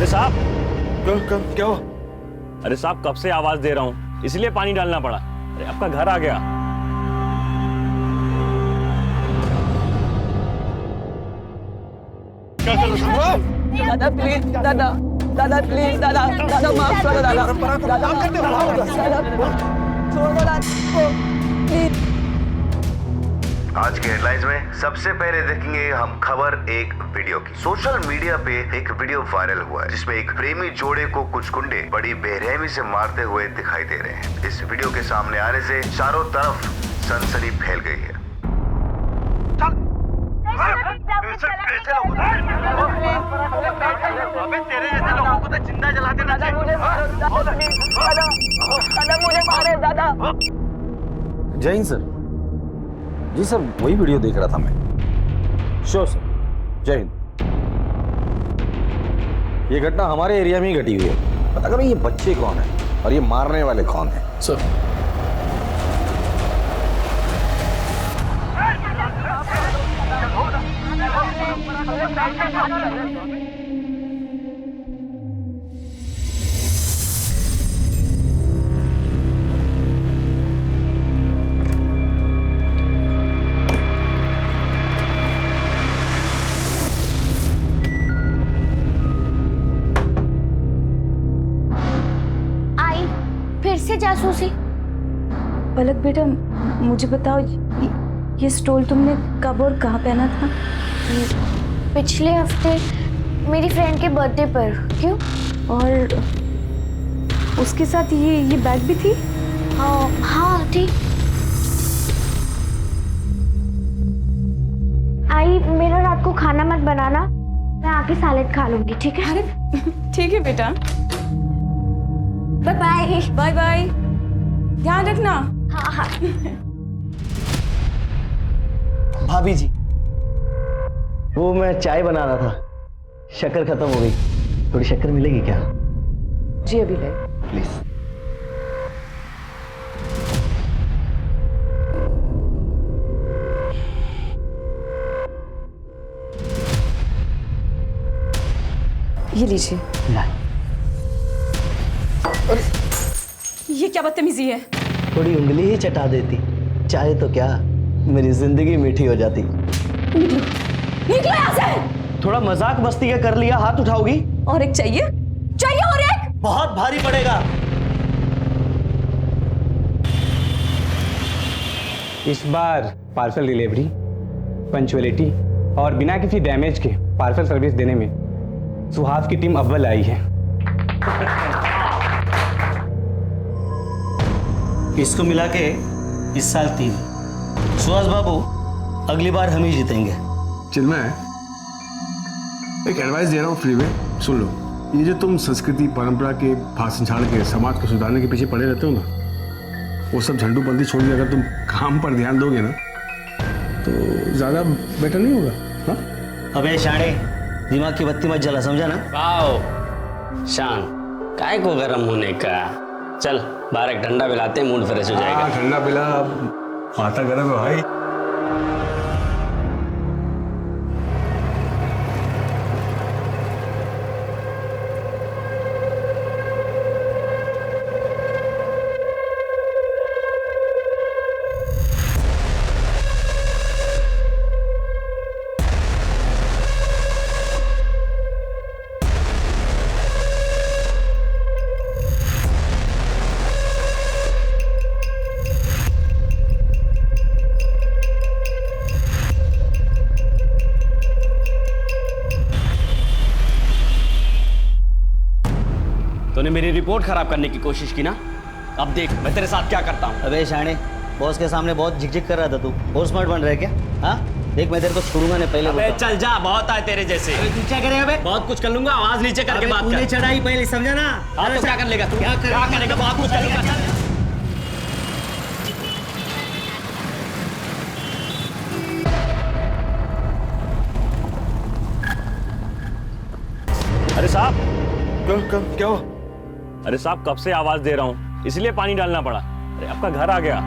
साहब क्या हुआ? अरे साहब कब से आवाज दे रहा हूँ, इसलिए पानी डालना पड़ा। अरे आपका घर आ गया। दादा प्लीज, दादा दादा प्लीज, दादा दादा माफ करो, दादा दादा छोड़ दो दादा प्लीज। आज के हेडलाइंस में सबसे पहले देखेंगे हम खबर एक वीडियो की। सोशल मीडिया पे एक वीडियो वायरल हुआ है जिसमें एक प्रेमी जोड़े को कुछ गुंडे बड़ी बेरहमी से मारते हुए दिखाई दे रहे हैं। इस वीडियो के सामने आने से चारों तरफ सनसनी फैल गई है। तेरे जैसे लोगों को तो जिंदा जला देना चाहिए। दादा मुझे मारे दादा। जय हिंद सर। जी सर, वही वीडियो देख रहा था मैं। श्योर सर, जय हिंद। ये घटना हमारे एरिया में ही घटी हुई है। पता करो ये बच्चे कौन है और ये मारने वाले कौन है सर। फिर से जासूसी। पलक बेटा मुझे बताओ, ये स्टोल तुमने कब और कहाँ पहना था? पिछले हफ्ते मेरी फ्रेंड के बर्थडे पर। क्यों? और उसके साथ ये बैग भी थी? हाँ थी। आई मेरा रात को खाना मत बनाना, मैं आके सैलेड खा लूंगी, ठीक है? अरे ठीक है बेटा, बाय बाय। बाय बाय, ध्यान रखना। हाँ हाँ। भाभी जी, वो मैं चाय बना रहा था, शक्कर खत्म हो गई, थोड़ी शक्कर मिलेगी क्या? जी अभी ले। प्लीज। ये लीजिए। ये क्या बदतमीजी है? थोड़ी उंगली ही चटा देती, चाहे तो क्या मेरी जिंदगी मीठी हो जाती। निकलो यहाँ से। थोड़ा मजाक मस्ती का कर लिया, हाथ उठाओगी? और एक चाहिए? चाहिए और एक? बहुत भारी पड़ेगा। इस बार पार्सल डिलीवरी, पंचुअलिटी और बिना किसी डैमेज के पार्सल सर्विस देने में सुहास की टीम अव्वल आई है। इसको मिला के इस साल 3। सुहास बाबू, अगली बार हम ही जीतेंगे। चिन्मय, एक एडवाइस दे रहा हूँ फ्री में, सुन लो। ये जो तुम संस्कृति परंपरा के भाषण झाड़ के समाज को सुधारने के पीछे पड़े रहते हो ना, वो सब झंडूबंदी छोड़ के अगर तुम काम पर ध्यान दोगे ना तो ज्यादा बेटर नहीं होगा? हाँ? अबे शाणे, दिमाग की बत्ती मत जला, समझा ना? आओ शान, काय को गरम होने का। चल बाहर एक ठंडा पिलाते हैं, मूड फ्रेश हो जाएगा। ठंडा पिला, माथा गर्म है भाई। तूने मेरी रिपोर्ट खराब करने की कोशिश की ना, अब देख मैं तेरे साथ क्या करता हूँ। अबे शाणे, बॉस के सामने बहुत झिकझिक कर रहा था तू, और स्मार्ट बन रहा है क्या? हाँ देख, मैं तेरे को छोड़ूंगा नहीं, पहले अबे चल जा, बहुत आए तेरे जैसे। तू क्या करेगा बे? बहुत कुछ कर लूंगा, आवाज नीचे करके बात कर। चढ़ाई पहले, समझा ना? हाँ तो क्या कर लेगा तू? क्या करेगा? बहुत कुछ करेगा। अरे साहब, क्या हुआ? अरे साहब कब से आवाज दे रहा हूँ, इसलिए पानी डालना पड़ा। अरे आपका घर आ गया।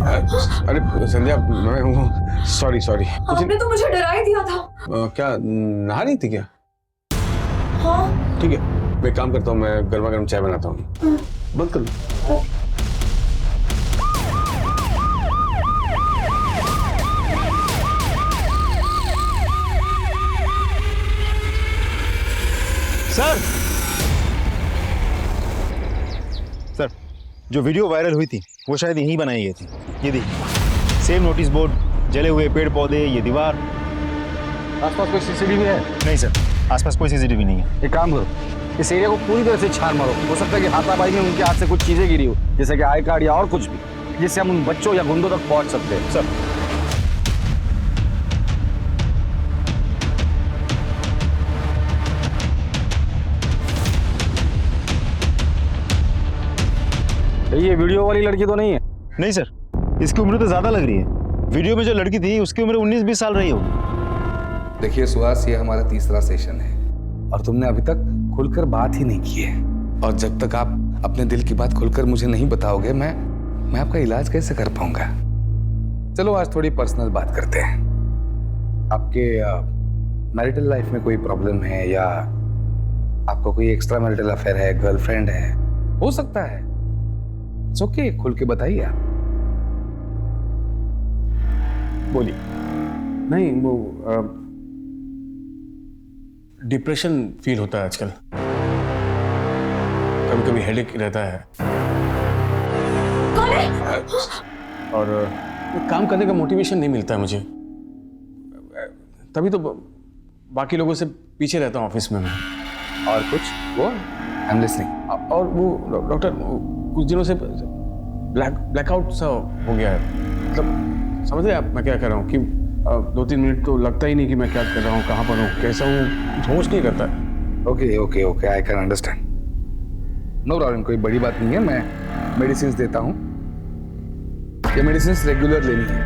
अरे संध्या, मैं हूँ। Sorry sorry. आपने तो मुझे डरा ही दिया था। क्या नहा रही थी क्या? हाँ। ठीक है, मैं एक काम करता हूँ, मैं गर्मा गर्म चाय बनाता हूँ। बंद कर लो। सर, जो वीडियो वायरल हुई थी वो शायद यहीं बनाई गई थी। ये देखिए, सेम नोटिस बोर्ड, जले हुए पेड़ पौधे, ये दीवार। आसपास कोई सीसीटीवी है? नहीं सर, आसपास कोई सीसीटीवी नहीं है। एक काम करो, इस एरिया को पूरी तरह से छान मारो। हो सकता है कि हाथापाई में उनके हाथ से कुछ चीजें गिरी हो, जैसे कि आई कार्ड या और कुछ भी, जिससे हम उन बच्चों या गुंडों तक पहुंच सकते हैं। सर, ये वीडियो वाली लड़की तो नहीं है? नहीं सर, इसकी उम्र तो ज्यादा लग रही है। वीडियो में जो लड़की थी उसकी उम्र 19-20 साल रही होगी। देखिए सुहास, ये हमारा तीसरा सेशन है और तुमने अभी तक खुलकर बात ही नहीं की है। और जब तक आप अपने दिल की बात खुलकर मुझे नहीं बताओगे, मैं आपका इलाज कैसे कर पाऊंगा। चलो आज थोड़ी पर्सनल बात करते हैं। आपके मैरिटल लाइफ में कोई प्रॉब्लम है या आपका कोई एक्स्ट्रा मैरिटल अफेयर है, गर्लफ्रेंड है? हो सकता है, ओके, खुल के बताइए आप। बोलिए। नहीं, वो डिप्रेशन फील होता है आजकल, कभी कभी हेडेक रहता है। कौन है? और काम करने का मोटिवेशन नहीं मिलता है मुझे, तभी तो बाकी लोगों से पीछे रहता हूँ ऑफिस में मैं। और कुछ? वो आई एम लिसनिंग। और वो डॉक्टर, कुछ दिनों से ब्लैकआउट सा हो गया है। मतलब समझ रहे आप मैं क्या कर रहा हूँ कि 2-3 मिनट तो लगता ही नहीं कि मैं क्या कर रहा हूँ, कहाँ पर हूँ, कैसा हूँ, होश नहीं करता। Okay okay okay, I can understand. No problem, कोई बड़ी बात नहीं है। मैं मेडिसिन देता हूँ, ये मेडिसिन रेगुलर लेनी है।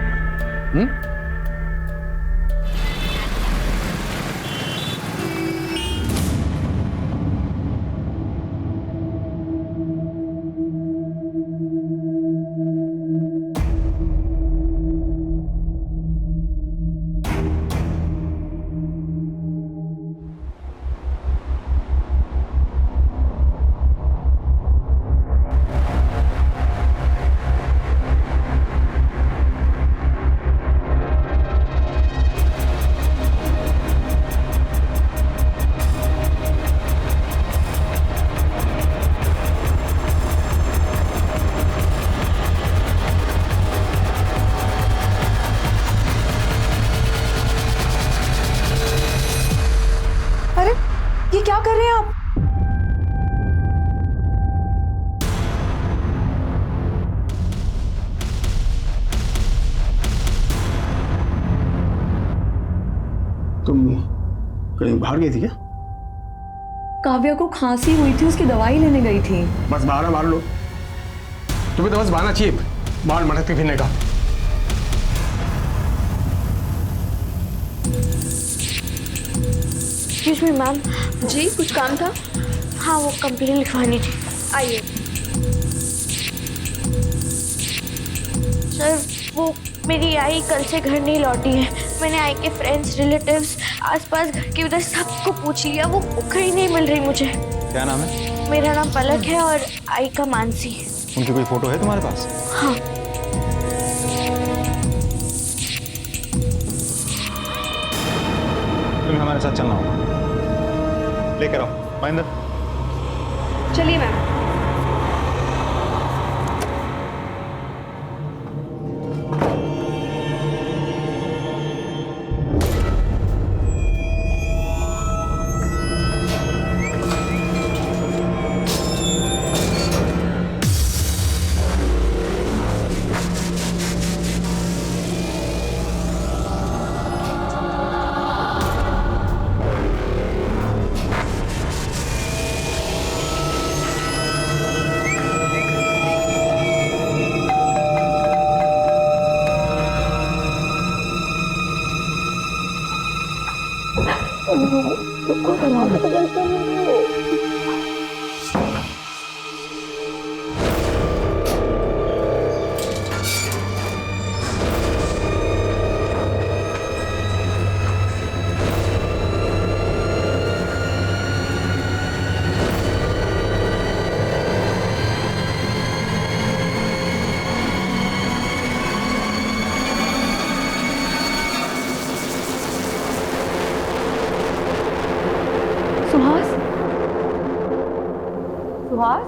ये क्या कर रहे हैं आप? तुम कहीं बाहर गई थी क्या? काव्या को खांसी हुई थी, उसकी दवाई लेने गई थी। बस बहाना मार लो, तुम्हें तो बस बहाना चाहिए बाहर मटक के फिरने का। Excuse me ma'am. जी, कुछ काम था? हाँ, वो कंप्लेंट लिखवानी थी। आइए। सर, वो मेरी आई कल से घर नहीं लौटी है। मैंने आई के फ्रेंड्स, रिलेटिव्स, आसपास घर के उधर सबको पूछ लिया, वो कहीं नहीं मिल रही मुझे। क्या नाम है? मेरा नाम पलक है और आई का मानसी। उनकी कोई फोटो है तुम्हारे पास? हाँ। तुम्हें हमारे साथ चलना होगा, लेकर आओ महेंद्र। चलिए मैम। सुहास?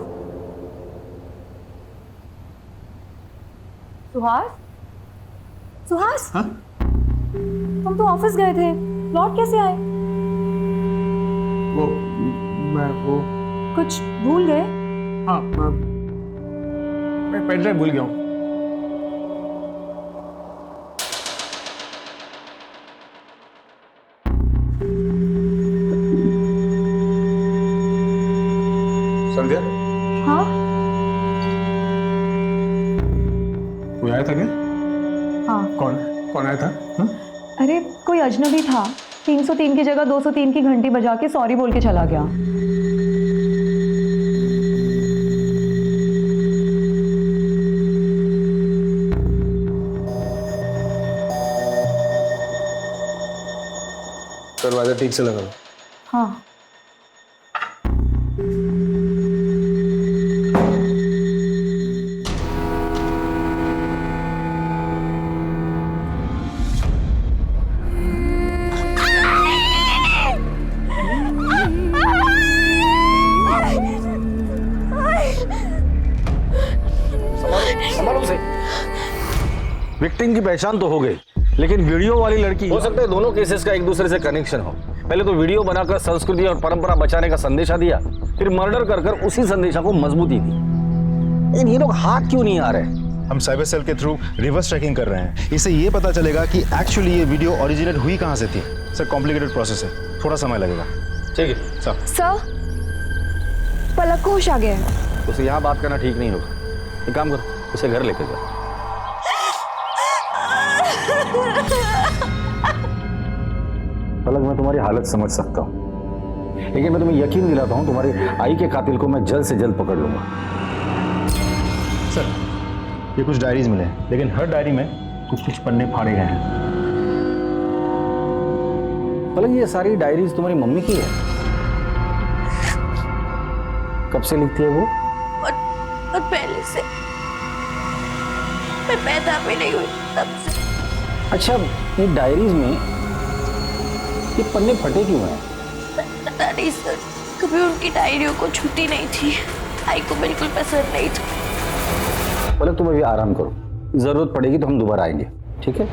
सुहास? सुहास? हाँ? तुम तो ऑफिस गए थे, लौट कैसे आए? वो कुछ भूल गए? हाँ, मैं पेन ड्राइव भूल गया हूँ। संध्या, हाँ? कोई आया था क्या? हाँ। कौन आया था? हाँ? अरे कोई अजनबी था, 303 की जगह 203 की घंटी बजा के सॉरी बोल के चला गया। दरवाजा ठीक से लगा लो। हाँ। विक्टिम की पहचान तो हो गई, लेकिन वीडियो वाली लड़की, हो सकता है दोनों केसेस का एक दूसरे से कनेक्शन हो। पहले तो वीडियो बनाकर संस्कृति और परंपरा बचाने का संदेशा दिया, फिर मर्डर कर उसी संदेशा को मजबूती दी। लेकिन ये लोग हाथ क्यों नहीं आ रहे? हम साइबर सेल के थ्रू रिवर्स ट्रैकिंग कर रहे हैं। इससे ये पता चलेगा कि एक्चुअली ये वीडियो ओरिजिनेट हुई कहाँ से थी। सर कॉम्प्लिकेटेड प्रोसेस है, थोड़ा समय लगेगा। ठीक है सर। सर, पलक को होश आ गया है। उसे यहाँ बात करना ठीक नहीं होगा। एक काम करो, उसे घर लेकर जाओ। पलक, मैं तुम्हारी हालत समझ सकता हूँ, लेकिन मैं तुम्हें यकीन दिलाता हूँ तुम्हारी आई के कातिल को मैं जल्द से जल्द पकड़ लूंगा। सर, ये कुछ डायरीज मिले हैं, लेकिन हर डायरी में कुछ पन्ने फाड़े गए हैं। पलक, ये सारी डायरीज तुम्हारी मम्मी की है? कब से लिखती है वो? और पहले से, मैं पैदा भी नहीं हुई तब से। अच्छा, ये डायरीज में ये पन्ने फटे क्यों हैं? पता नहीं सर, कभी उनकी डायरियों को छूती नहीं थी। आई को बिल्कुल पसंद नहीं था। पलक, तुम अभी आराम करो, जरूरत पड़ेगी तो हम दोबारा आएंगे, ठीक है?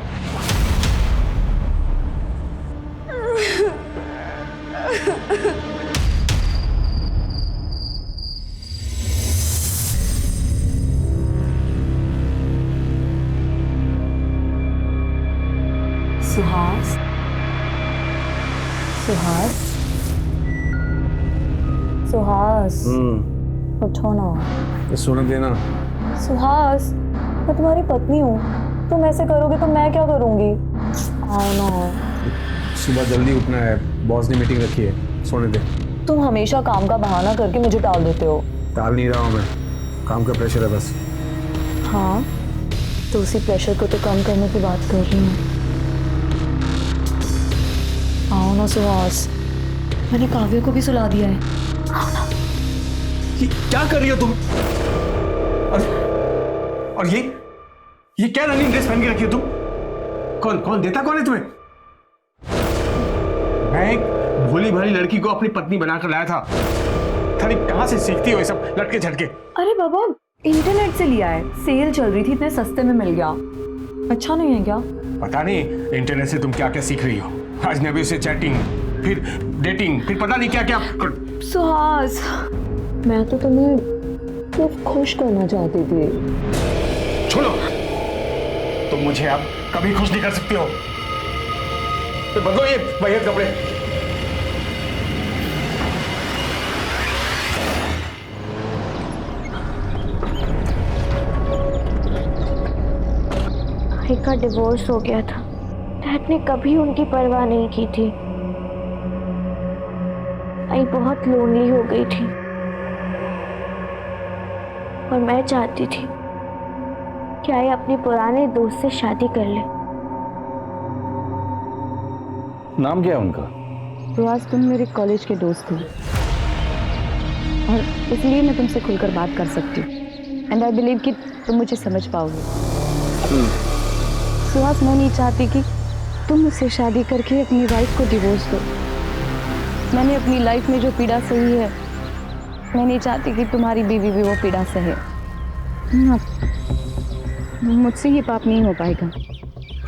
सुहास, सुहास, सुहास, उठो ना। सोने देना। सुहास, मैं तुम्हारी पत्नी हूँ, तुम ऐसे करोगे तो मैं क्या करूँगी? आओ ना। सुबह जल्दी उठना है, बॉस ने मीटिंग रखी है, सोने दे। तुम हमेशा काम का बहाना करके मुझे टाल देते हो। टाल नहीं रहा हूँ मैं, काम का प्रेशर है बस। हाँ, तो उसी प्रेशर को तो कम करने की बात कर रही हूँ। आओ ना सुहास, मैंने काव्य को भी सुला दिया है। आओ ना। ये क्या कर रही हो तुम? और ये क्या रनिंग ड्रेस पहन के रखी हो तुम? कौन देता कौन है तुम्हें? मैं एक भोली भाली लड़की को अपनी पत्नी बनाकर लाया था। थानी कहाँ से सीखती हो ये सब लटके झटके? अरे बाबा, इंटरनेट से लिया है, सेल चल रही थी, इतने सस्ते में मिल गया। अच्छा नहीं है क्या? पता नहीं इंटरनेट से तुम क्या क्या सीख रही हो। अजनबी से चैटिंग, फिर डेटिंग, फिर पता नहीं क्या क्या। सुहास, मैं तो तुम्हें सिर्फ खुश करना चाहती थी। छोड़ो, तुम मुझे अब कभी खुश नहीं कर सकते हो। तो बदलो ये वहीयत कपड़े। आई का डिवोर्स हो गया था, डैड ने कभी उनकी परवाह नहीं की थी। आई बहुत लोनली हो गई थी और मैं चाहती थी कि आई अपने पुराने दोस्त से शादी कर ले। नाम क्या है उनका? तो आज तुम मेरे कॉलेज के दोस्त हो और इसलिए मैं तुमसे खुलकर बात कर सकती हूँ। एंड आई बिलीव कि तुम मुझे समझ पाओगे। सुहास, मैं नहीं चाहती कि तुम मुझसे शादी करके अपनी वाइफ को डिवोर्स दो। मैंने अपनी लाइफ में जो पीड़ा सही है मैं नहीं चाहती कि तुम्हारी बीवी भी वो पीड़ा सहे। मुझसे ये पाप नहीं हो पाएगा।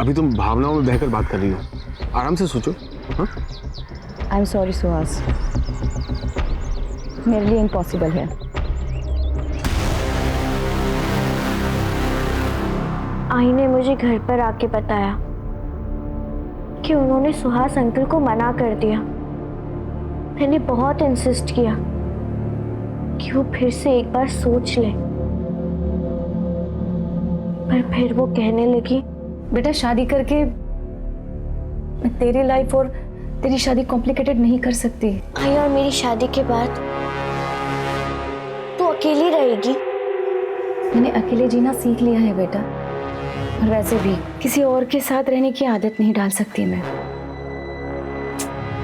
अभी तुम भावनाओं में बहकर बात कर रही हो, आराम से सोचो। हाँ, आई एम सॉरी सुहास, मेरे लिए इम्पॉसिबल है। आई ने मुझे घर पर आके बताया कि उन्होंने सुहास अंकल को मना कर दिया। मैंने बहुत इंसिस्ट किया कि वो फिर से एक बार सोच ले, पर फिर वो कहने लगी, बेटा शादी करके मैं तेरी लाइफ और तेरी शादी कॉम्प्लिकेटेड नहीं कर सकती। आई और मेरी शादी के बाद तू अकेली रहेगी। मैंने अकेले जीना सीख लिया है बेटा, और वैसे भी किसी और के साथ रहने की आदत नहीं डाल सकती मैं।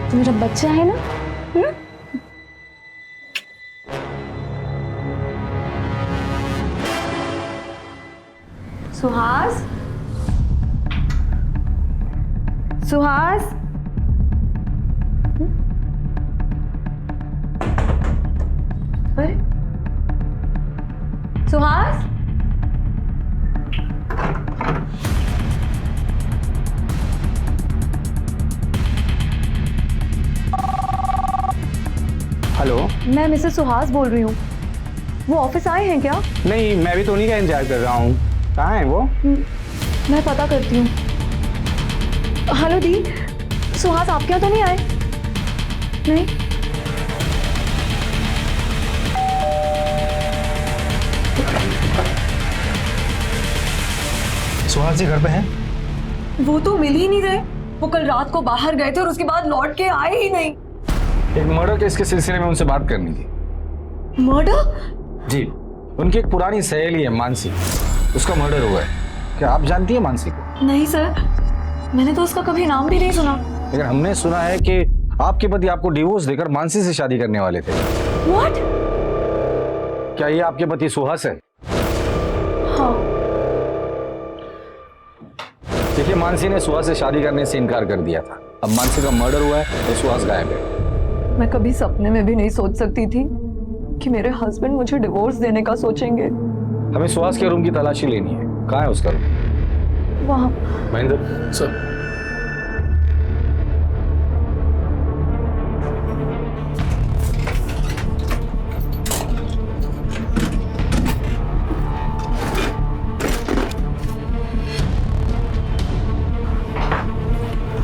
तो मेरा बच्चा है ना। सुहास, सुहास, अरे सुहास, हेलो, मैं मिसेस सुहास बोल रही हूँ। वो ऑफिस आए हैं क्या? नहीं, मैं भी तो उन्हीं का इंतजार कर रहा हूँ। कहाँ है वो? मैं पता करती हूँ। हेलो दी, सुहास आपके यहाँ तो नहीं आए? नहीं। सुहास जी घर पे हैं? वो तो मिल ही नहीं रहे। वो कल रात को बाहर गए थे और उसके बाद लौट के आए ही नहीं। एक मर्डर केस के सिलसिले में उनसे बात करनी थी। मर्डर? जी, उनकी एक पुरानी सहेली है मानसी, उसका मर्डर हुआ है। क्या आप जानती है मानसी को? नहीं सर, मैंने तो उसका कभी नाम भी नहीं सुना। लेकिन हमने सुना है कि आपके पति आपको डिवोर्स देकर मानसी से शादी करने वाले थे। What? क्या ये आपके पति सुहास है? हाँ। देखिए, मानसी ने सुहास से शादी करने से इनकार कर दिया था। अब मानसी का मर्डर हुआ है तो सुहास गायब है। मैं कभी सपने में भी नहीं सोच सकती थी कि मेरे हस्बैंड मुझे डिवोर्स देने का सोचेंगे। हमें सुहास के रूम की तलाशी लेनी है। कहाँ है उसका रूम? वहाँ। महेंद्र सर,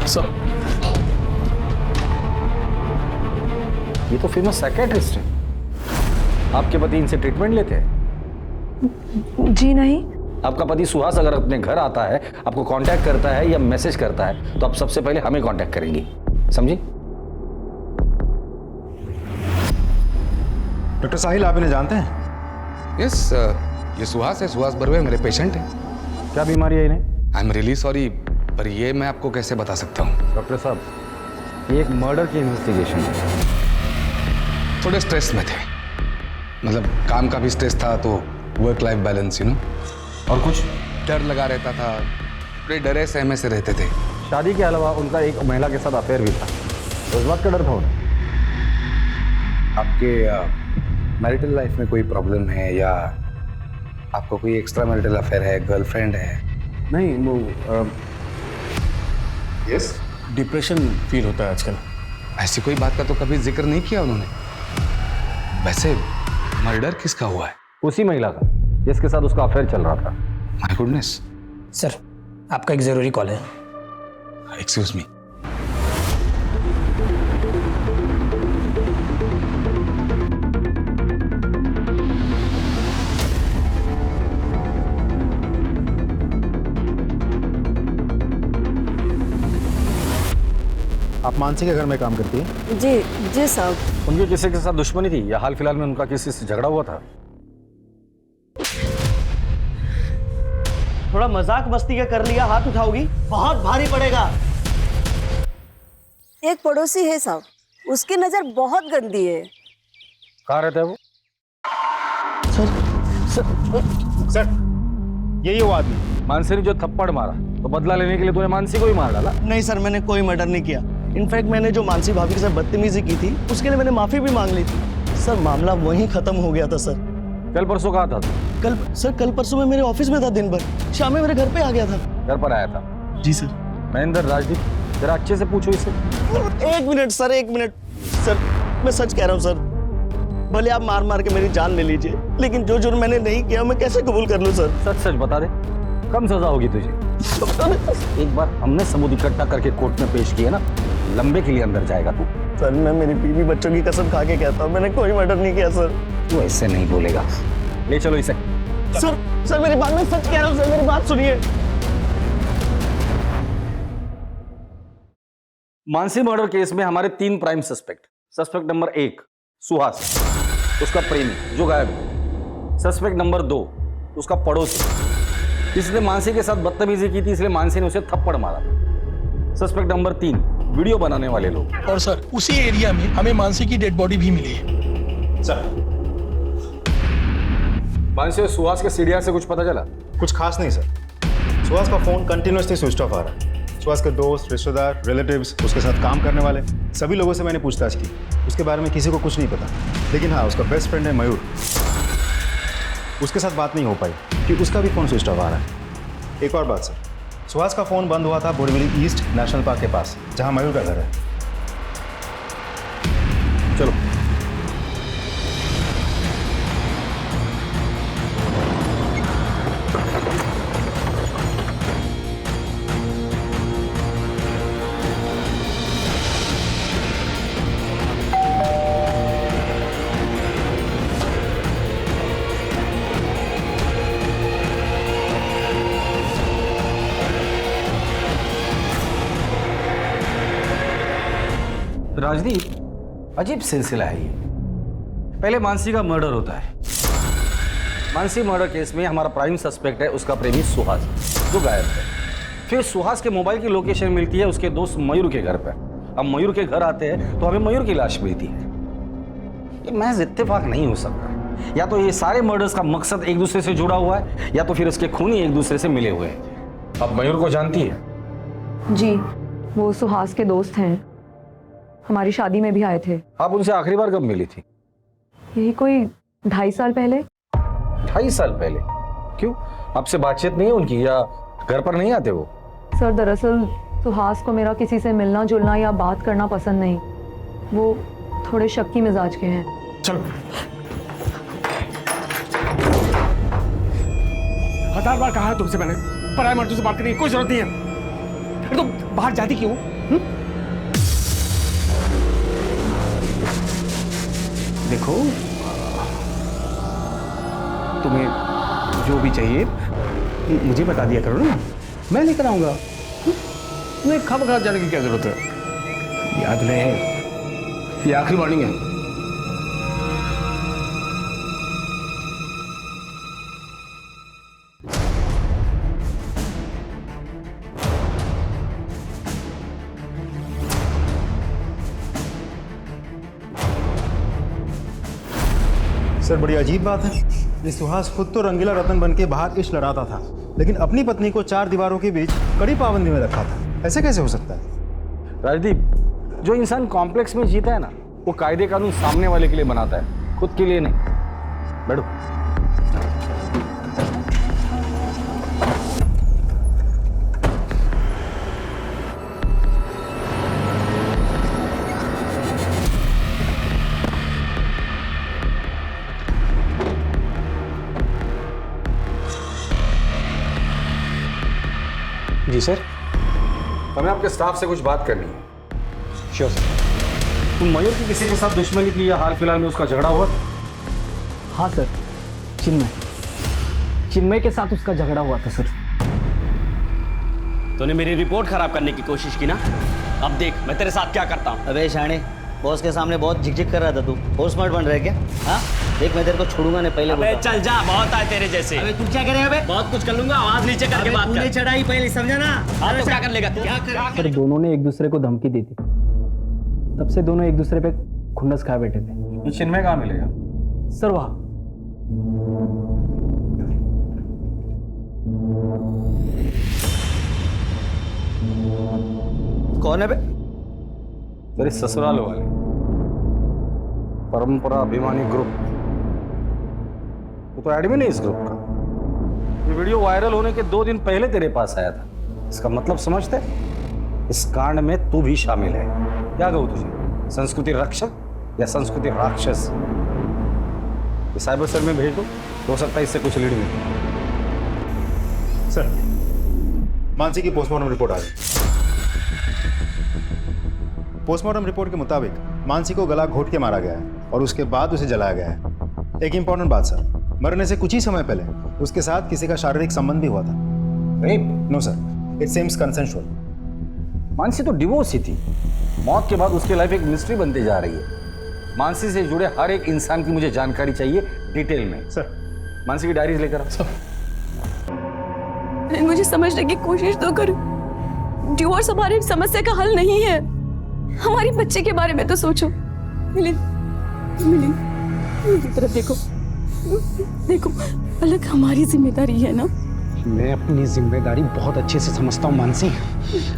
सर, ये तो फेमस साइकियाट्रिस्ट है। आपके पति इनसे ट्रीटमेंट लेते हैं? जी नहीं। आपका पति सुहास अगर अपने घर आता है, आपको कांटेक्ट करता है या मैसेज करता है, तो आप सबसे पहले हमें कांटेक्ट करेंगी, समझी? डॉक्टर साहिल, आप इन्हें जानते हैं? यस, ये सुहास है, सुहास बर्वे मेरे पेशेंट है। क्या बीमारी है इन्हें? आई एम रियली सॉरी, पर ये मैं आपको कैसे बता सकता हूँ? डॉक्टर साहब, ये एक मर्डर की इन्वेस्टिगेशन है। थोड़े स्ट्रेस में थे, मतलब काम का भी स्ट्रेस था, तो work life balance, you know. और कुछ डर लगा रहता था, बड़े डरे सहमे से रहते थे। शादी के अलावा उनका एक महिला के साथ अफेयर भी था, तो इस बात का डर था उन्हें। आपके मैरिटल लाइफ में कोई प्रॉब्लम है, या आपको कोई एक्स्ट्रा मैरिटल अफेयर है, गर्लफ्रेंड है? नहीं, वो यस, डिप्रेशन फील होता है आजकल। ऐसी कोई बात का तो कभी जिक्र नहीं किया उन्होंने। वैसे मर्डर किसका हुआ है? उसी महिला का जिसके साथ उसका अफेयर चल रहा था। My goodness. सर, आपका एक जरूरी कॉल है। Excuse me. आप मानसी के घर में काम करती हैं? जी जी साहब। उनके किसी के साथ दुश्मनी थी या हाल फिलहाल में उनका किसी से झगड़ा हुआ था? थोड़ा मजाक मस्ती का कर लिया, हाथ उठाओगी? बहुत भारी पड़ेगा। एक पड़ोसी है साहब, उसकी नजर बहुत गंदी है। कहाँ रहता है वो? सर, यही वो आदमी। मानसी ने जो थप्पड़ मारा, तो बदला लेने के लिए तूने मानसी को ही मार डाला? नहीं सर, मैंने कोई मर्डर नहीं किया। इनफैक्ट मैंने जो मानसी भाभी के साथ बदतमीजी की थी, उसके लिए मैंने माफी भी मांग ली थी। सर मामला वहीं खत्म हो गया था सर। कल परसों कहाँ था तू? कल परसों में मेरे ऑफिस में था दिन भर, शाम में मेरे घर पे आ गया था। घर पर आया था? जी सर। महेंद्र, राजदीप, जरा अच्छे से पूछो इसे। एक मिनट सर, मैं सच कह रहा हूँ सर। भले आप मार मार के मेरी जान ले लीजिए, लेकिन जो जुर्म मैंने नहीं किया मैं कैसे कबूल कर लूँ सर? सच सच बता दे, कम सजा होगी तुझे। एक बार हमने सबूत इकट्ठा करके कोर्ट में पेश किया ना, लंबे के लिए अंदर जाएगा तू। सर मैं मेरी बीवी बच्चों की कसम खा के कहता हूँ, मैंने कोई मर्डर नहीं किया सर। तू ऐसे नहीं बोलेगा। ले चलो इसे। सर मेरी बात, मैं सच कह रहा हूँ सर, मेरी बात सुनिए। मानसी मर्डर केस में हमारे 3 prime suspect. Suspect number 1 Suhas, उसका प्रेमी जो गायब है। सस्पेक्ट नंबर 2 उसका पड़ोसी, जिसने मानसी के साथ बदतमीजी की थी, इसलिए मानसी ने उसे थप्पड़ मारा। सस्पेक्ट नंबर 3 वीडियो बनाने वाले लोग। और सर उसी एरिया में हमें मानसी की डेड बॉडी भी मिली है। सर, मानसी और सुहास के सीडीआर से कुछ पता चला? कुछ खास नहीं सर। सुहास का फोन कंटिन्यूसली स्विच ऑफ आ रहा है। सुहास के दोस्त, रिश्तेदार, रिलेटिव्स, उसके साथ काम करने वाले सभी लोगों से मैंने पूछताछ की। उसके बारे में किसी को कुछ नहीं पता। लेकिन हाँ, उसका बेस्ट फ्रेंड है मयूर, उसके साथ बात नहीं हो पाई कि उसका भी फ़ोन स्विच ऑफ आ रहा है। एक और बात सर, सुहास का फ़ोन बंद हुआ था बोरीवली ईस्ट नेशनल पार्क के पास, जहाँ मयूर का घर है। चलो। राजदीप, अजीब सिलसिला है ये। पहले मानसी का मर्डर होता है। मानसी मर्डर केस में हमारा प्राइम सस्पेक्ट है उसका प्रेमी सुहास, जो गायब है। फिर सुहास के मोबाइल की लोकेशन मिलती है उसके दोस्त मयूर के घर पर। अब मयूर के घर आते हैं तो हमें मयूर की लाश मिलती है। ये महज इत्तेफाक नहीं हो सकता। या तो ये सारे मर्डर्स का मकसद एक दूसरे से जुड़ा हुआ है, या तो फिर उसके खूनी एक दूसरे से मिले हुए हैं। अब मयूर को जानती है? जी, वो सुहास के दोस्त हैं, हमारी शादी में भी आए थे। आप उनसे आखिरी बार कब मिली थी? यही कोई 2.5 साल पहले। 2.5 साल पहले? क्यों, आपसे बातचीत नहीं है उनकी, या घर पर नहीं आते वो? सर दरअसल सुहास को मेरा किसी से मिलना जुलना या बात करना पसंद नहीं। वो थोड़े शक्की मिजाज के हैं। चलो। हजार बार कहा है तुमसे मैंने, पराये मर्दों से बात करने की कोई जरूरत नहीं है। तो बाहर जाती क्यों? देखो, तुम्हें जो भी चाहिए मुझे बता दिया करो ना, मैं लेकर आऊंगा। तुम्हें खबर खा जाने की क्या जरूरत है? याद रहे, ये आखिरी वार्निंग है। सर, बड़ी अजीब बात है। ये सुहास खुद तो रंगीला रतन बन के बाहर इश्क लड़ाता था, लेकिन अपनी पत्नी को 4 दीवारों के बीच कड़ी पाबंदी में रखा था। ऐसे कैसे हो सकता है? राजदीप, जो इंसान कॉम्प्लेक्स में जीता है ना, वो कायदे कानून सामने वाले के लिए बनाता है, खुद के लिए नहीं। बैठो। जी सर। हमें आपके स्टाफ से कुछ बात करनी है। Sure sir. तुम मयूर की किसी के साथ दुश्मनी थी या हाल फिलहाल में उसका झगड़ा हुआ? हाँ सर, चिन्मय के साथ उसका झगड़ा हुआ था सर। तूने मेरी रिपोर्ट खराब करने की कोशिश की ना, अब देख मैं तेरे साथ क्या करता हूँ। अबे शाणे, बॉस के सामने बहुत झिकझिक कर रहा था तू। बहुत स्मार्ट बन रहा है क्या? हाँ देख, मैं तेरे को छोड़ूंगा नहीं, पहले अबे चल जा, बहुत आए तेरे जैसे। अबे तू क्या करेगा? अबे बहुत कुछ कर लूंगा, आवाज नीचे करके बात कर। चढ़ाई पहले, समझा ना? हाँ तो क्या कर लेगा? क्या सर दोनों ने एक दूसरे को धमकी दी थी, तब से दोनों एक दूसरे पे खुन्नस खाए बैठे थे। ये चिन्मय कहाँ मिलेगा? सर वहाँ कौन है बे? तेरे ससुराल वाले। परंपरा अभिमानी ग्रुप, तो एडमिन है इस ग्रुप का। ये वीडियो वायरल होने के 2 दिन पहले तेरे पास आया था। इसका मतलब समझते? इस कांड में तू भी शामिल है। क्या कहूं तुझे, संस्कृति रक्षक या संस्कृति राक्षस? ये साइबर सेल में भेज दो, हो सकता है इससे कुछ लीड मिले। सर, मानसी की पोस्टमार्टम रिपोर्ट आ गई। पोस्टमार्टम रिपोर्ट के मुताबिक मानसी को गला घोट के मारा गया है और उसके बाद उसे जलाया गया है। एक इंपॉर्टेंट बात सर, मरने से कुछ ही समय पहले उसके साथ किसी का शारीरिक संबंध भी हुआ था। Rape? No sir, it seems consensual. Mansi तो डिवोर्स ही थी। मौत के बाद उसकी लाइफ एक मिस्ट्री बनती जा रही है। मानसी से जुड़े हर एक इंसान की मुझे जानकारी चाहिए डिटेल में। सर, मानसी की डायरीज लेकर आओ। मुझे समझने की कोशिश तो करो। डिवोर्स हमारी समस्या का हल नहीं है। हमारी बच्चे के बारे में तो सोचो। मिलिंद, मिलिंद, मेरी तरफ देखो, देखो, पलक हमारी जिम्मेदारी है ना। मैं अपनी जिम्मेदारी बहुत अच्छे से समझता हूँ मानसी।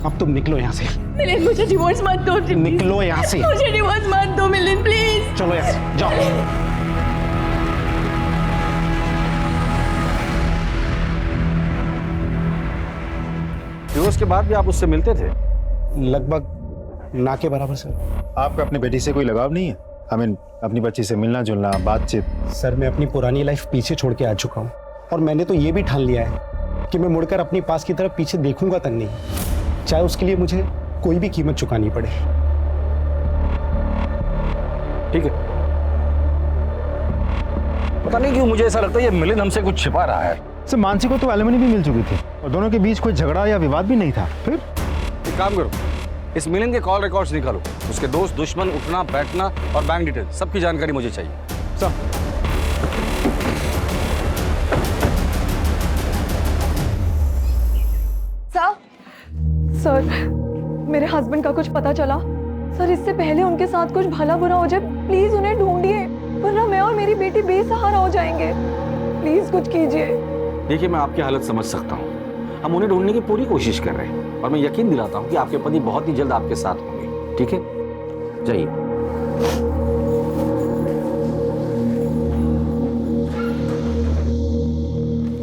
अब तुम निकलो यहाँ से। मिलिंद, मुझे डिवोर्स मत दो। निकलो यहाँ से। मुझे डिवोर्स मत दो मिलिंद, प्लीज। चलो यहाँ से, जाओ। डिवोर्स के बाद भी आप उससे मिलते थे? लगभग ना के बराबर सर। आपका अपनी बेटी से कोई लगाव नहीं है? आई मीन, अपनी बच्ची से मिलना जुलना, बातचीत? सर, मैं अपनी पुरानी लाइफ पीछे छोड़ के आ चुका हूँ और मैंने तो ये भी ठान लिया है कि मैं मुड़कर अपनी पास की तरफ पीछे देखूंगा तक नहीं, चाहे उसके लिए मुझे कोई भी कीमत चुकानी पड़े। ठीक है। पता नहीं क्यों मुझे ऐसा लगता है ये मिलिंद हमसे कुछ छिपा रहा है। सर, मानसी को तो एलिमनी भी मिल चुकी थी और दोनों के बीच कोई झगड़ा या विवाद भी नहीं था। फिर एक काम करो, इस मिलिंद के कॉल रिकॉर्ड्स निकालो। उसके दोस्त, दुश्मन, उठना बैठना और बैंक डिटेल सबकी जानकारी मुझे चाहिए। सर, सर, मेरे हस्बैंड का कुछ पता चला? सर, इससे पहले उनके साथ कुछ भला बुरा हो जाए, प्लीज उन्हें ढूंढिए, वरना मैं और मेरी बेटी बेसहारा हो जाएंगे। प्लीज कुछ कीजिए। देखिए, मैं आपकी हालत समझ सकता हूँ। हम उन्हें ढूंढने की पूरी कोशिश कर रहे हैं और मैं यकीन दिलाता हूँ कि आपके पति बहुत ही जल्द आपके साथ होंगे। ठीक है, जाइए।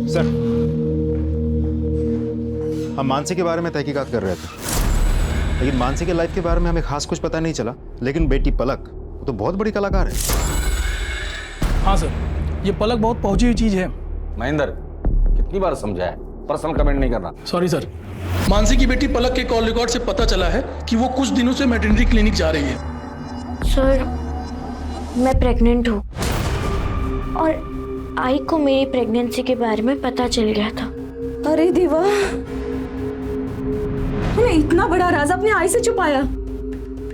सर, हम मानसी के बारे में तहकीकात कर रहे थे, लेकिन मानसी के लाइफ के बारे में हमें खास कुछ पता नहीं चला। लेकिन बेटी पलक, वो तो बहुत बड़ी कलाकार है। हाँ सर, ये पलक बहुत पहुंची हुई चीज है। महेंद्र, कितनी बार समझाया, पर्सनल कमेंट नहीं करना। Sorry sir. मानसी की बेटी पलक के कॉल रिकॉर्ड से पता चला है कि वो कुछ दिनों से मैटरनिटी क्लिनिक जा रही है। सर, मैं प्रेग्नेंट हूँ और आई को मेरी प्रेगनेंसी के बारे में पता चल गया था। अरे देवा, तूने इतना बड़ा राज अपने आई से छुपाया।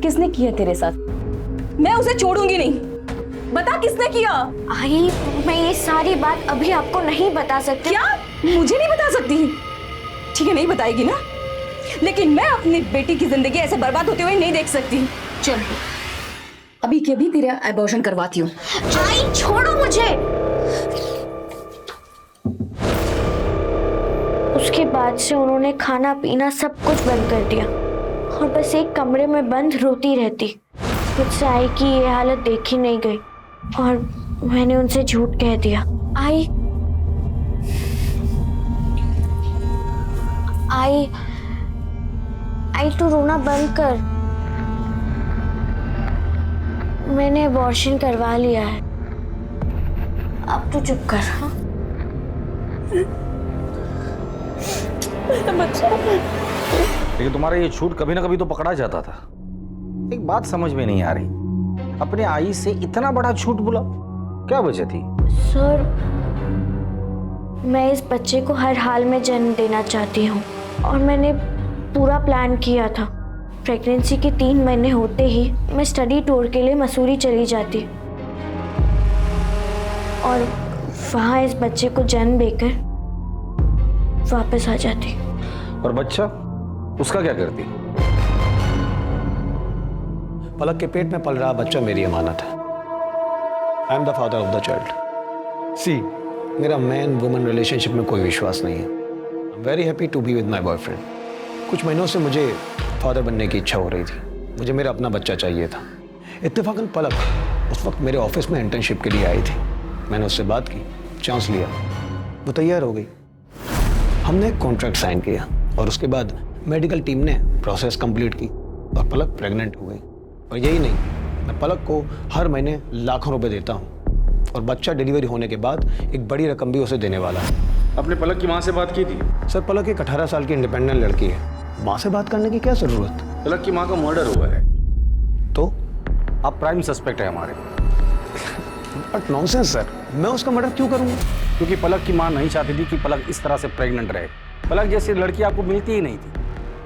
किसने किया तेरे साथ? मैं उसे छोड़ूंगी नहीं। बता किसने किया? आई, मैं ये सारी बात अभी आपको नहीं बता सकती। क्या? मुझे नहीं बता सकती? ठीक है, नहीं बताएगी ना, लेकिन मैं अपनी बेटी की जिंदगी ऐसे बर्बाद होते हुए नहीं देख सकती। चल, अभी के अभी तेरा एबॉर्शन करवाती हूँ। आई, छोड़ो मुझे। उसके बाद से उन्होंने खाना पीना सब कुछ बंद कर दिया और बस एक कमरे में बंद रोती रहती। मुझसे आई की ये हालत देखी नहीं गई और मैंने उनसे झूठ कह दिया। आई तू रोना बंद कर। मैंने अबॉर्शन करवा लिया है, अब तू चुप कर। हाँ? लेकिन तुम्हारा ये झूठ कभी ना कभी तो पकड़ा जाता था। एक बात समझ में नहीं आ रही, अपने आई से इतना बड़ा झूठ बोला, क्या वजह थी? सर, मैं इस बच्चे को हर हाल में जन्म देना चाहती हूँ और मैंने पूरा प्लान किया था। प्रेगनेंसी के 3 महीने होते ही मैं स्टडी टूर के लिए मसूरी चली जाती और वहाँ इस बच्चे को जन्म देकर वापस आ जाती। और बच्चा, उसका क्या करती? पलक के पेट में पल रहा बच्चा मेरी अमानत है। I am the father of the child. See, मेरा मैन वुमन रिलेशनशिप में कोई विश्वास नहीं है। I am very happy to be with my boyfriend. कुछ महीनों से मुझे फादर बनने की इच्छा हो रही थी। मुझे मेरा अपना बच्चा चाहिए था। इत्तेफाकन पलक उस वक्त मेरे ऑफिस में इंटर्नशिप के लिए आई थी। मैंने उससे बात की, चांस लिया, वो तैयार हो गई। हमने एक कॉन्ट्रैक्ट साइन किया और उसके बाद मेडिकल टीम ने प्रोसेस कंप्लीट की और पलक प्रेग्नेंट हो गई। और यही नहीं, मैं पलक को हर महीने लाखों रुपए देता हूँ और बच्चा डिलीवरी होने के बाद एक बड़ी रकम भी उसे देने वाला है। आपने पलक की माँ से बात की थी? सर, पलक एक 18 साल की इंडिपेंडेंट लड़की है, माँ से बात करने की क्या जरूरत? पलक की माँ का मर्डर हुआ है तो आप प्राइम सस्पेक्ट है हमारे। बट नॉनसेंस सर, मैं उसका मर्डर क्यों करूँगा? क्योंकि पलक की माँ नहीं चाहती थी कि पलक इस तरह से प्रेग्नेंट रहे। पलक जैसी लड़की आपको मिलती ही नहीं थी।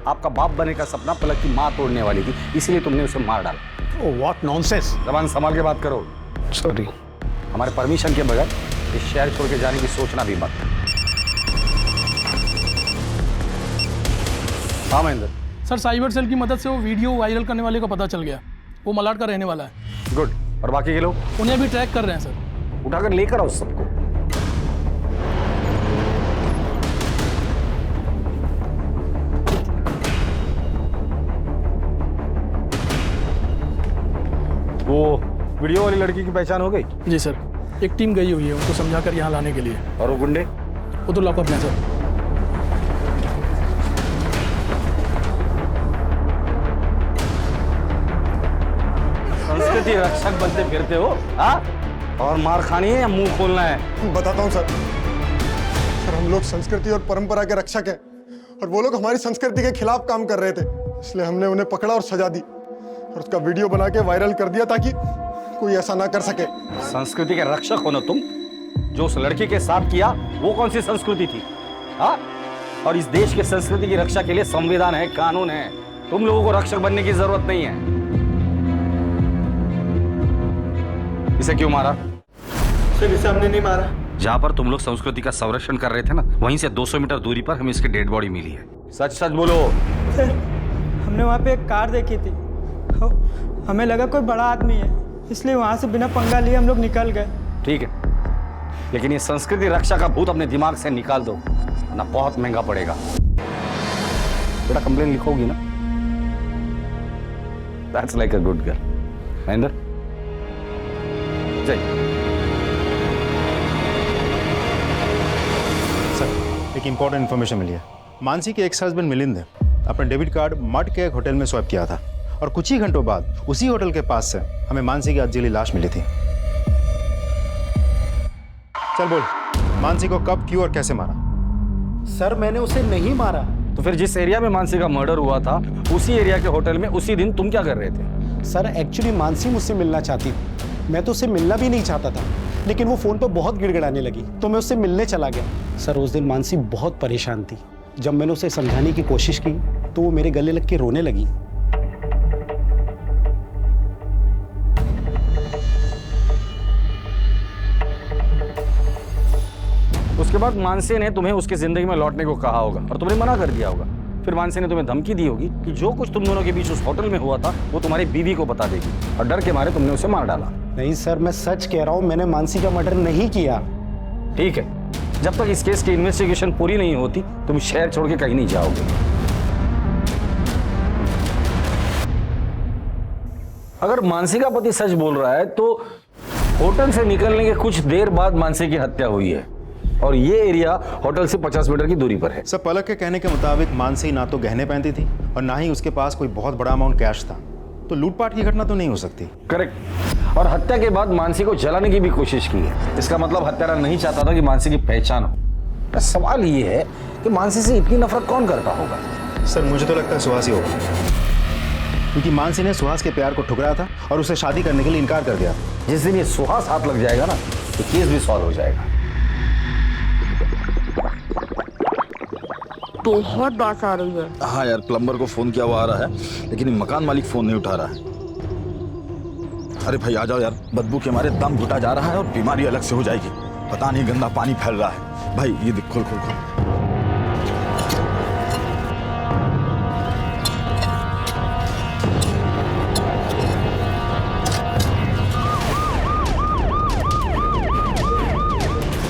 आपका बाप बने का सपना पलक की माँ तोड़ने वाली थी, इसलिए तुमने उसे मार डाला। Oh what nonsense. जबान संभाल के बात करो। सॉरी। हमारे परमिशन के बगैर इस शहर छोड़ के जाने की सोचना भी मत। हाँ महेंद्र। सर, साइबर सेल की मदद से वो वीडियो वायरल करने वाले का पता चल गया। वो मलाड का रहने वाला है। गुड। और बाकी के लोग? उन्हें भी ट्रैक कर रहे हैं सर। उठाकर लेकर आओ सबको। वो वीडियो वाली लड़की की पहचान हो गई? जी सर, एक टीम गई हुई है उनको समझा कर यहाँ लाने के लिए। और वो गुंडे? वो तो लॉकअप में सर। संस्कृति रक्षक बनते फिरते हो, हाँ? और मार खानी है या मुंह खोलना है? बताता हूँ सर। सर, हम लोग संस्कृति और परंपरा के रक्षक हैं और वो लोग हमारी संस्कृति के खिलाफ काम कर रहे थे, इसलिए हमने उन्हें पकड़ा और सजा दी और उसका वीडियो बना के वायरल कर दिया ताकि कोई ऐसा ना कर सके। संस्कृति के रक्षक हो ना तुम? जो उस लड़की के साथ किया वो कौन सी संस्कृति थी, हाँ? और इस देश के संस्कृति की रक्षा के लिए संविधान है, कानून है। तुम लोगों को रक्षक बनने की जरूरत नहीं है। इसे क्यों मारा? सर, इसे हमने नहीं मारा। जहाँ पर तुम लोग संस्कृति का संरक्षण कर रहे थे ना, वहीं से 200 मीटर दूरी पर हमें इसकी डेड बॉडी मिली है। सच सच बोलो। सर, हमने वहाँ पे एक कार देखी थी, हमें लगा कोई बड़ा आदमी है, इसलिए वहाँ से बिना पंगा लिए हम लोग निकल गए। ठीक है, लेकिन ये संस्कृति रक्षा का भूत अपने दिमाग से निकाल दो, वरना बहुत महंगा पड़ेगा। बेटा कंप्लेन लिखोगी ना? That's like a good girl. Mahendra, sir, एक इंपॉर्टेंट इन्फॉर्मेशन मिली है। मानसी के एक्स हस्बैंड मिलिंद ने अपना डेबिट कार्ड मड के एक होटल में स्वैप किया था और कुछ ही घंटों बाद उसी होटल के पास से हमें मानसी की अधजली लाश मिली थी। चल बोल, मानसी को कब, क्यों और कैसे मारा? सर, मैंने उसे नहीं मारा। तो फिर जिस एरिया में मानसी का मर्डर हुआ था, उसी एरिया के होटल में उसी दिन तुम क्या कर रहे थे? सर, एक्चुअली मानसी मुझसे मिलना चाहती थी। मैं तो उससे मिलना भी नहीं चाहता था, लेकिन वो फोन पर बहुत गिड़गिड़ाने लगी तो मैं उससे मिलने चला गया। सर, उस दिन मानसी बहुत परेशान थी। जब मैंने उसे समझाने की कोशिश की तो वो मेरे गले लग के रोने लगी। उसके बाद मानसी ने तुम्हें उसकी जिंदगी में लौटने को कहा होगा और तुमने मना कर दिया होगा। फिर मानसी ने तुम्हें धमकी दी होगी कि जो कुछ तुम दोनों के बीच उस होटल में हुआ था वो तुम्हारी बीवी को बता देगी, और डर के मारे तुमने उसे मार डाला। नहीं सर, मैं सच कह रहा हूँ, मैंने मानसी का मर्डर नहीं किया। ठीक है, जब तक इस केस की इन्वेस्टिगेशन पूरी नहीं होती तुम शहर छोड़ के कहीं नहीं जाओगे। अगर मानसी का पति सच बोल रहा है तो होटल से निकलने के कुछ देर बाद मानसी की हत्या हुई है और ये एरिया होटल से 50 मीटर की दूरी पर है। सर, पलक के कहने के मुताबिक मानसी ना तो गहने पहनती थी और ना ही उसके पास कोई बहुत बड़ा अमाउंट कैश था, तो लूटपाट की घटना तो नहीं हो सकती। करेक्ट। और हत्या के बाद मानसी को जलाने की भी कोशिश की है। इसका मतलब हत्यारा नहीं चाहता था कि मानसी की पहचान हो। सवाल ये है कि मानसी से इतनी नफरत कौन करता होगा? सर, मुझे तो लगता है सुहास ही होगा, क्योंकि मानसी ने सुहास के प्यार को ठुकराया था और उसे शादी करने के लिए इनकार कर दिया था। जिस दिन ये सुहास हाथ लग जाएगा ना, तो केस भी सॉल्व हो जाएगा। बहुत बात आ रही है। हाँ यार, प्लम्बर को फोन किया हुआ आ रहा है, लेकिन मकान मालिक फोन नहीं उठा रहा है। अरे भाई आ जाओ यार, बदबू के मारे दम घुटा जा रहा है और बीमारी अलग से हो जाएगी। पता नहीं गंदा पानी फैल रहा है। भाई ये देख, खोल खोल खोल।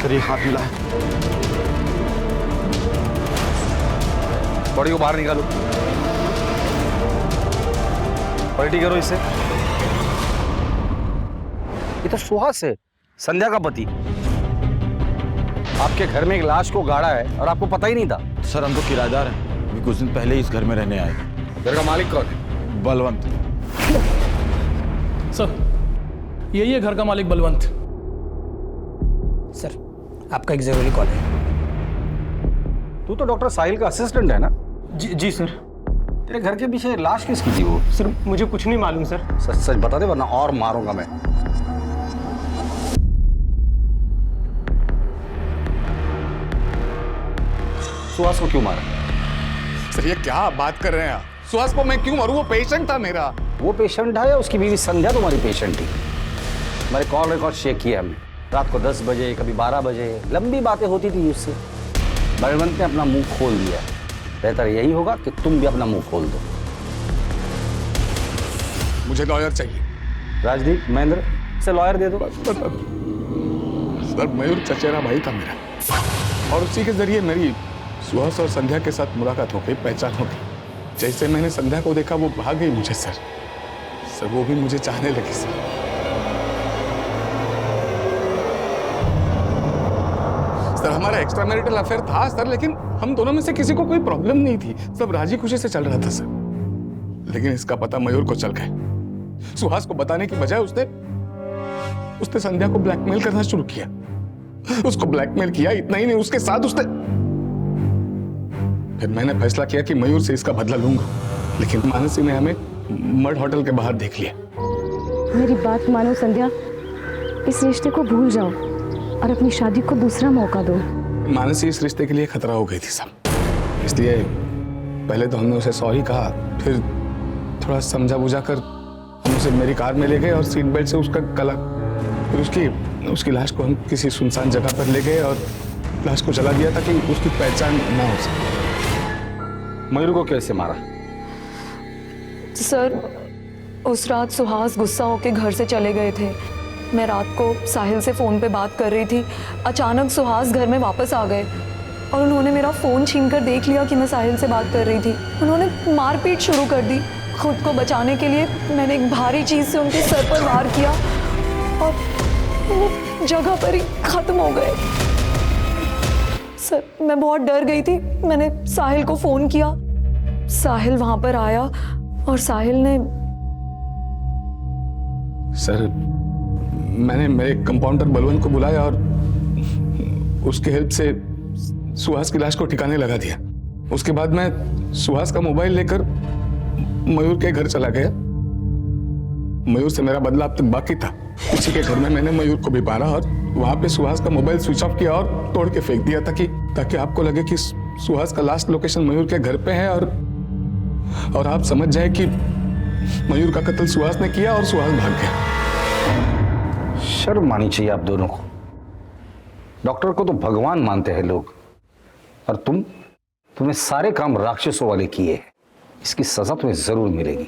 ये हाथ मिला है। बॉडी को बाहर निकालो, पलटी करो इसे। ये तो सुहास है, संध्या का पति। आपके घर में एक लाश को गाड़ा है और आपको पता ही नहीं था। सर हम तो किराएदार हैं, अभी कुछ दिन पहले ही इस घर में रहने आए। घर का मालिक कौन है? बलवंत। सर यही है घर का मालिक बलवंत। सर आपका एक जरूरी कॉल है। तू तो डॉक्टर साहिल का असिस्टेंट है ना? जी सर। तेरे घर के पीछे लाश किसकी थी वो? सर मुझे कुछ नहीं मालूम सर। सच सच बता दे वरना और मारूंगा मैं। सुहास को क्यों मारा? सर ये क्या बात कर रहे हैं आप? सुहास को मैं क्यों मारूं? वो पेशेंट था मेरा। वो पेशेंट है या उसकी बीवी संध्या तुम्हारी पेशेंट थी? हमारे कॉल रिकॉर्ड चेक किया हमने। रात को 10 बजे, कभी 12 बजे लंबी बातें होती थी उससे। बलवंत ने अपना मुंह खोल दिया। बेहतर यही होगा कि तुम भी अपना मुंह खोल दो। मुझे लॉयर चाहिए। राजदीप, महेंद्र से लॉयर दे दो। सर मयूर चचेरा भाई था मेरा, और उसी के जरिए मेरी सुहास और संध्या के साथ मुलाकात हो गई, पहचान हो गई। जैसे मैंने संध्या को देखा वो भाग गई मुझे सर वो भी मुझे चाहने लगी सर। सर हमारा एक्स्ट्रा मैरिटल अफेयर था सर, लेकिन हम दोनों में से किसी को कोई प्रॉब्लम नहीं थी, सब राजी खुशी से चल रहा था सर। लेकिन इसका पता मयूर को चल गया। सुहास को बताने की बजाय उसने संध्या को ब्लैकमेल करना शुरू किया। उसको ब्लैकमेल किया, इतना ही नहीं उसके साथ उसने। फिर मैंने फैसला किया कि मयूर से इसका बदला लूंगा, लेकिन मानसी ने हमें मड होटल के बाहर देख लिया। मेरी बात मानो संध्या, इस रिश्ते को भूल जाओ और अपनी शादी को दूसरा मौका दो। मानसी इस रिश्ते के लिए खतरा हो गई थी सब, इसलिए पहले तो हमने उसे सॉरी कहा, फिर थोड़ा समझा बुझा कर हम उसे मेरी कार में ले गए और सीट बेल्ट से उसका गला, फिर उसकी लाश को हम किसी सुनसान जगह पर ले गए और लाश को जला दिया ताकि उसकी पहचान ना हो सके। मयूर को कैसे मारा? सर उस रात सुहास गुस्सा होकर घर से चले गए थे। मैं रात को साहिल से फ़ोन पे बात कर रही थी। अचानक सुहास घर में वापस आ गए और उन्होंने मेरा फ़ोन छीनकर देख लिया कि मैं साहिल से बात कर रही थी। उन्होंने मारपीट शुरू कर दी। खुद को बचाने के लिए मैंने एक भारी चीज़ से उनके सर पर वार किया और वो जगह पर ही ख़त्म हो गए। सर मैं बहुत डर गई थी। मैंने साहिल को फ़ोन किया, साहिल वहाँ पर आया और साहिल ने सर मैंने मेरे कंपाउंडर बलवंत को बुलाया और उसकी हेल्प से सुहास की लाश को ठिकाने लगा दिया। उसके बाद मैं सुहास का मोबाइल लेकर मयूर के घर चला गया। मयूर से मेरा बदला अब तक बाकी था। उसी के घर में मैंने मयूर को भी मारा और वहां पे सुहास का मोबाइल स्विच ऑफ किया और तोड़ के फेंक दिया ताकि आपको लगे कि सुहास का लास्ट लोकेशन मयूर के घर पे है और आप समझ जाए कि मयूर का कत्ल सुहास ने किया और सुहास भाग गया। शर्म आनी चाहिए आप दोनों को। डॉक्टर को तो भगवान मानते हैं लोग, और तुमने सारे काम राक्षसों वाले किए। इसकी सजा तुम्हें जरूर मिलेगी।